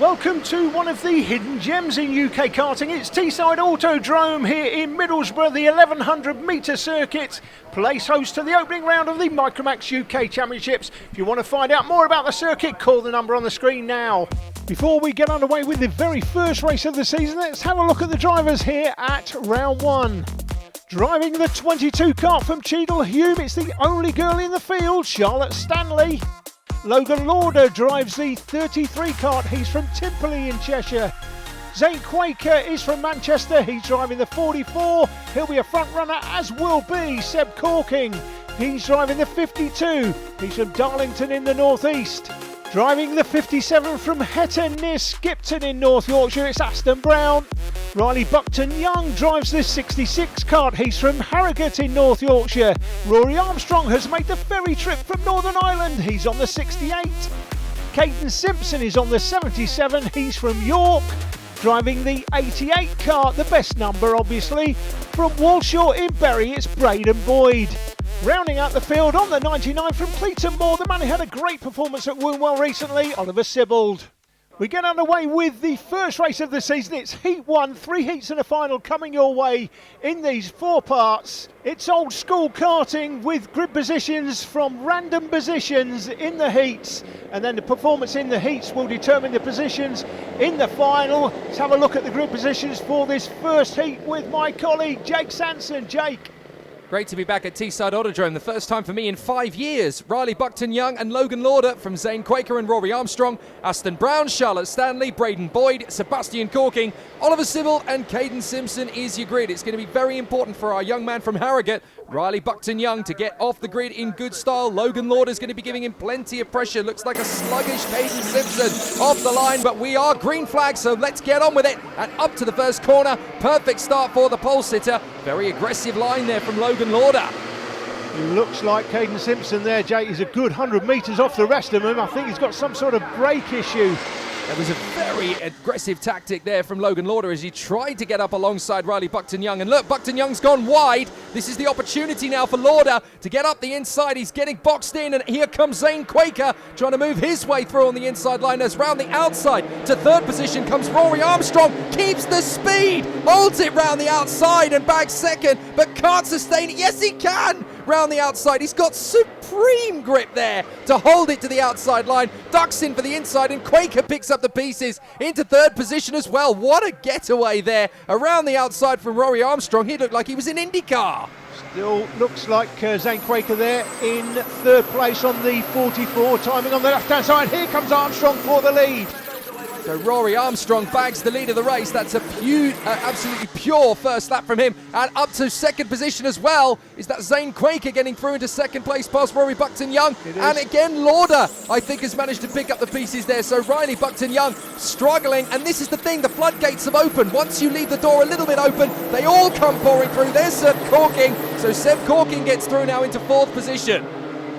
Welcome to one of the hidden gems in UK karting. It's Teesside Autodrome here in Middlesbrough, the 1100 metre circuit, place host to the opening round of the Micromax UK Championships. If you want to find out more about the circuit, call the number on the screen now. Before we get underway with the very first race of the season, let's have a look at the drivers here at round one. Driving the 22 kart from Cheadle Hulme, it's the only girl in the field, Charlotte Stanley. Logan Lauder drives the 33 kart, he's from Timperley in Cheshire. Zane Quaker is from Manchester, he's driving the 44, he'll be a front runner, as will be Seb Corking. He's driving the 52, he's from Darlington in the northeast. Driving the 57 from Hetton near Skipton in North Yorkshire, it's Aston Brown. Riley Buckton-Young drives the 66 kart, he's from Harrogate in North Yorkshire. Rory Armstrong has made the ferry trip from Northern Ireland, he's on the 68. Caden Simpson is on the 77, he's from York. Driving the 88 kart, the best number obviously. From Walshaw in Bury, it's Braden Boyd. Rounding out the field on the 99 from Cleaton Moor, the man who had a great performance at Wombwell recently, Oliver Sibbald. We get underway with the first race of the season. It's Heat 1, 3 heats and a final coming your way in these 4 parts. It's old school karting with grid positions from random positions in the heats, and then the performance in the heats will determine the positions in the final. Let's have a look at the grid positions for this first heat with my colleague Jake Sanson. Jake. Great to be back at Teesside Autodrome, the first time for me in 5 years. Riley Buckton-Young and Logan Lauder from Zane Quaker and Rory Armstrong, Aston Brown, Charlotte Stanley, Braden Boyd, Sebastian Corking, Oliver Sibbald and Caden Simpson is your grid. It's going to be very important for our young man from Harrogate, Riley Buckton-Young, to get off the grid in good style. Logan Lauder is going to be giving him plenty of pressure. Looks like a sluggish Caden Simpson off the line, but we are green flag, so let's get on with it. And up to the first corner, perfect start for the pole sitter. Very aggressive line there from Logan Lauder. Looks like Caden Simpson there, Jake. He's a good 100 metres off the rest of them. I think he's got some sort of brake issue. There was a very aggressive tactic there from Logan Lauder as he tried to get up alongside Riley Buckton-Young. And look, Buckton-Young's gone wide. This is the opportunity now for Lauder to get up the inside. He's getting boxed in, and here comes Zane Quaker trying to move his way through on the inside line. As round the outside to third position comes Rory Armstrong. Keeps the speed, holds it round the outside and bags second, but can't sustain it. Yes, he can! Round the outside, he's got supreme grip there to hold it to the outside line. Ducks in for the inside, and Quaker picks up the pieces into third position as well. What a getaway there around the outside from Rory Armstrong. He looked like he was in IndyCar. Still looks like Zane Quaker there in third place on the 44, timing on the left-hand side. Here comes Armstrong for the lead. So Rory Armstrong bags the lead of the race. That's a absolutely pure first lap from him. And up to second position as well is that Zane Quaker getting through into second place past Rory Buckton-Young. And again, Lauder, I think, has managed to pick up the pieces there. So Riley Buckton-Young struggling. And this is the thing, the floodgates have opened. Once you leave the door a little bit open, they all come pouring through. There's Seb Corking. So Seb Corking gets through now into fourth position.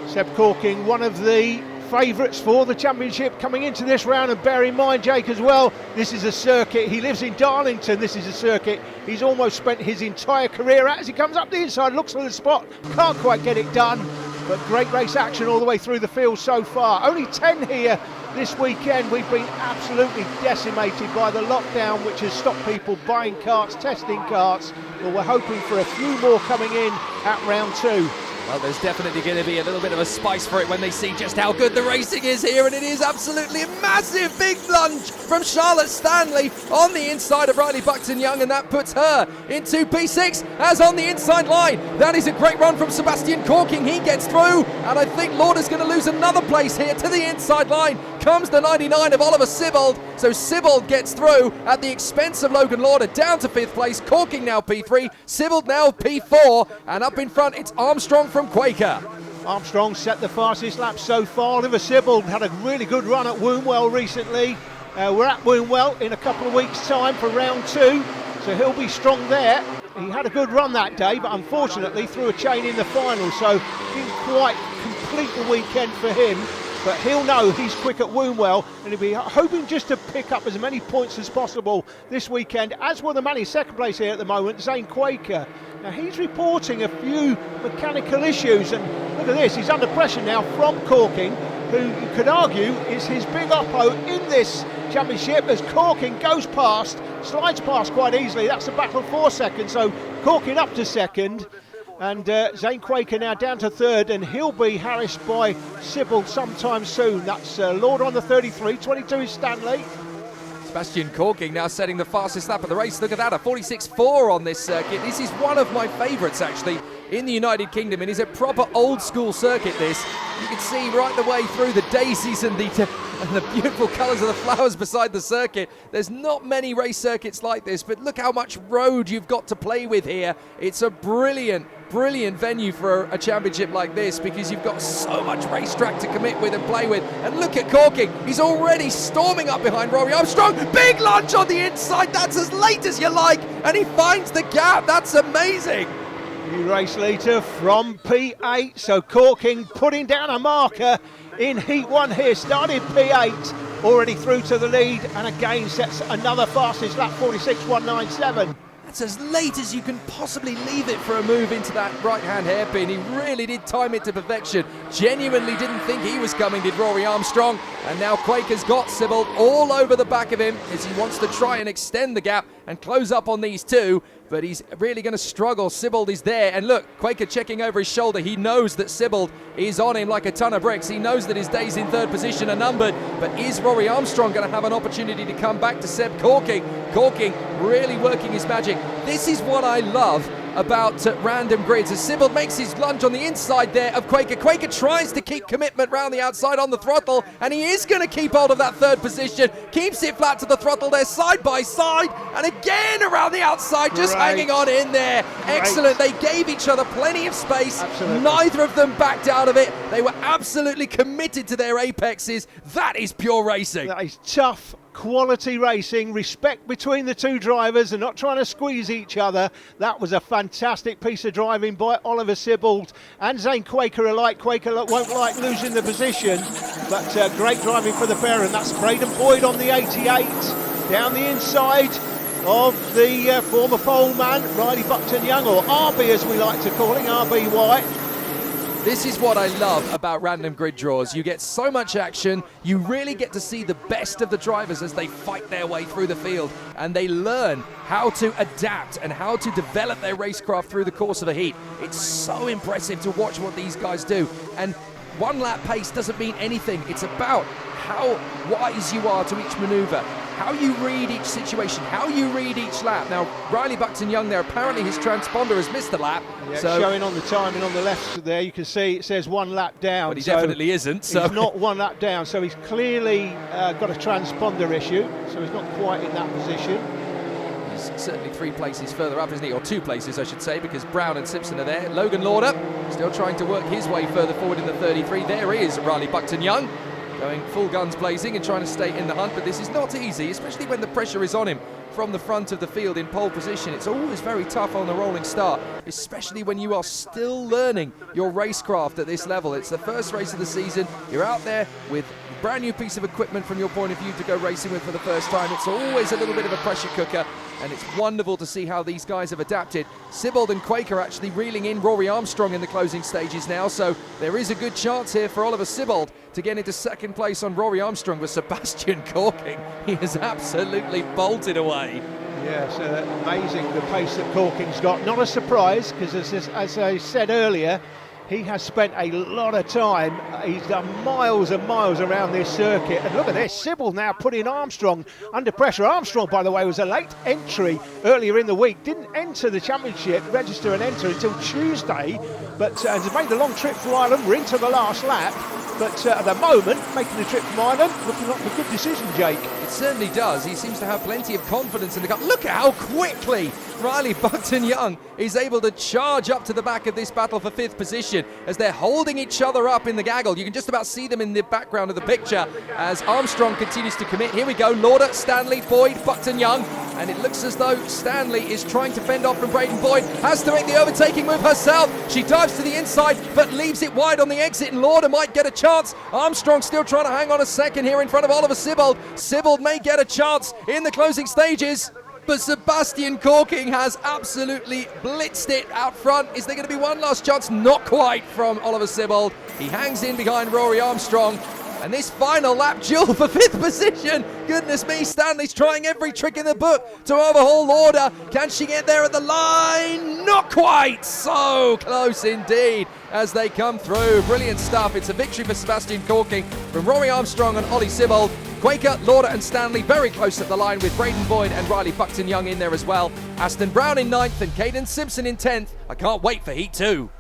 Seb Corking, one of the favourites for the championship coming into this round, and bear in mind, Jake, as well, this is a circuit, he lives in Darlington, this is a circuit he's almost spent his entire career at. As he comes up the inside, looks for the spot, can't quite get it done, but great race action all the way through the field so far. Only 10 here this weekend. We've been absolutely decimated by the lockdown, which has stopped people buying karts, testing karts, but we're hoping for a few more coming in at round 2. Well, there's definitely going to be a little bit of a spice for it when they see just how good the racing is here, and it is absolutely a massive big lunge from Charlotte Stanley on the inside of Riley Buckton-Young, and that puts her into P6 as on the inside line. That is a great run from Sebastian Corking. He gets through, and I think Lauder's going to lose another place here. To the inside line comes the 99 of Oliver Sibbald. So Sibbald gets through at the expense of Logan Lauder, down to 5th place. Corking now P3, Sibbald now P4, and up in front it's Armstrong from Quaker. Armstrong set the fastest lap so far. Oliver Sibbald had a really good run at Wombwell recently. We're at Wombwell in a couple of weeks' time for round 2, so he'll be strong there. He had a good run that day, but unfortunately threw a chain in the final, so didn't quite complete the weekend for him. But he'll know he's quick at Wombwell, and he'll be hoping just to pick up as many points as possible this weekend, as will the man in second place here at the moment, Zane Quaker. Now he's reporting a few mechanical issues, and look at this, he's under pressure now from Corking. who you could argue is his big oppo in this championship, as Corking goes past, slides past quite easily. That's a battle for second, so Corking up to second. And Zane Quaker now down to third, and he'll be harassed by Sibbald sometime soon. That's Lauder on the 33, 22 is Stanley. Sebastian Corking now setting the fastest lap of the race. Look at that, a 46.4 on this circuit. This is one of my favourites actually in the United Kingdom, and is a proper old school circuit this. You can see right the way through the daisies and the beautiful colours of the flowers beside the circuit. There's not many race circuits like this, but look how much road you've got to play with here. It's a brilliant venue for a championship like this, because you've got so much racetrack to commit with and play with. And look at Corking, he's already storming up behind Rory Armstrong. Big lunge on the inside, that's as late as you like, and he finds the gap. That's amazing. New race leader from P8, so Corking putting down a marker in Heat 1 here. Started P8, already through to the lead, and again sets another fastest lap, 46.197. That's as late as you can possibly leave it for a move into that right-hand hairpin. He really did time it to perfection. Genuinely didn't think he was coming, did Rory Armstrong. And now Quaker's got Sibbald all over the back of him as he wants to try and extend the gap and close up on these two. But he's really going to struggle. Sibbald is there, and look, Quaker checking over his shoulder. He knows that Sibbald is on him like a ton of bricks. He knows that his days in third position are numbered. But is Rory Armstrong going to have an opportunity to come back to Seb Corking? Corking really working his magic. This is what I love about random grids, as Sibbald makes his lunge on the inside there of Quaker. Quaker tries to keep commitment round the outside on the throttle, and he is going to keep hold of that third position, keeps it flat to the throttle there, side by side, and again around the outside, just hanging on in there. Excellent. They gave each other plenty of space. Absolutely. Neither of them backed out of it. They were absolutely committed to their apexes. That is pure racing. That is tough, quality racing, respect between the two drivers and not trying to squeeze each other. That was a fantastic piece of driving by Oliver Sibbald and Zane Quaker alike. Quaker won't like losing the position, but great driving for the pair, and that's Braden Boyd on the 88 down the inside of the former pole man Riley Buckton Young, or RB as we like to call him, RB White. This is what I love about random grid draws. You get so much action. You really get to see the best of the drivers as they fight their way through the field, and they learn how to adapt and how to develop their racecraft through the course of a heat. It's so impressive to watch what these guys do. And one lap pace doesn't mean anything. It's about how wise you are to each maneuver, how you read each situation, how you read each lap. Now, Riley Buckton Young there, apparently his transponder has missed a lap. Yeah, so showing on the timing on the left there, you can see it says 1 lap down. But he definitely isn't. So he's not 1 lap down, so he's clearly got a transponder issue, so he's not quite in that position. He's certainly 3 places further up, isn't he? Or 2 places, I should say, because Brown and Simpson are there. Logan Lauder still trying to work his way further forward in the 33. There is Riley Buckton Young, going full guns blazing and trying to stay in the hunt, but this is not easy, especially when the pressure is on him from the front of the field in pole position. It's always very tough on the rolling start, especially when you are still learning your racecraft at this level. It's the first race of the season. You're out there with a brand new piece of equipment from your point of view to go racing with for the first time. It's always a little bit of a pressure cooker, and it's wonderful to see how these guys have adapted. Sibbald and Quaker actually reeling in Rory Armstrong in the closing stages now, so there is a good chance here for Oliver Sibbald to get into second place on Rory Armstrong. With Sebastian Corking, he has absolutely bolted away. Yes, amazing the pace that Corking's got. Not a surprise, because as I said earlier, he has spent a lot of time. He's done miles and miles around this circuit. And look at this, Sibbald now putting Armstrong under pressure. Armstrong, by the way, was a late entry earlier in the week. Didn't enter the championship, register and enter until Tuesday. But has made the long trip from Ireland. We're into the last lap. But at the moment, making the trip from Ireland, looking like a good decision, Jake. It certainly does. He seems to have plenty of confidence in the car. Look at how quickly Riley Buckton Young is able to charge up to the back of this battle for 5th position as they're holding each other up in the gaggle. You can just about see them in the background of the picture as Armstrong continues to commit. Here we go, Lauder, Stanley, Boyd, Buckton Young, and it looks as though Stanley is trying to fend off from Braden Boyd, has to make the overtaking move herself. She dives to the inside but leaves it wide on the exit, and Lauder might get a chance. Armstrong still trying to hang on a second here in front of Oliver Sibbald. Sibbald may get a chance in the closing stages. but Sebastian Corking has absolutely blitzed it out front. Is there going to be one last chance? Not quite from Oliver Sibbald. He hangs in behind Rory Armstrong. And this final lap duel for 5th position. Goodness me, Stanley's trying every trick in the book to overhaul Lauder. Can she get there at the line? Not quite. So close indeed as they come through. Brilliant stuff. It's a victory for Sebastian Corking from Rory Armstrong and Ollie Sibbald. Quaker, Lauder and Stanley very close at the line with Braden Boyd and Riley Buckton-Young in there as well. Aston Brown in 9th and Caden Simpson in 10th. I can't wait for Heat 2.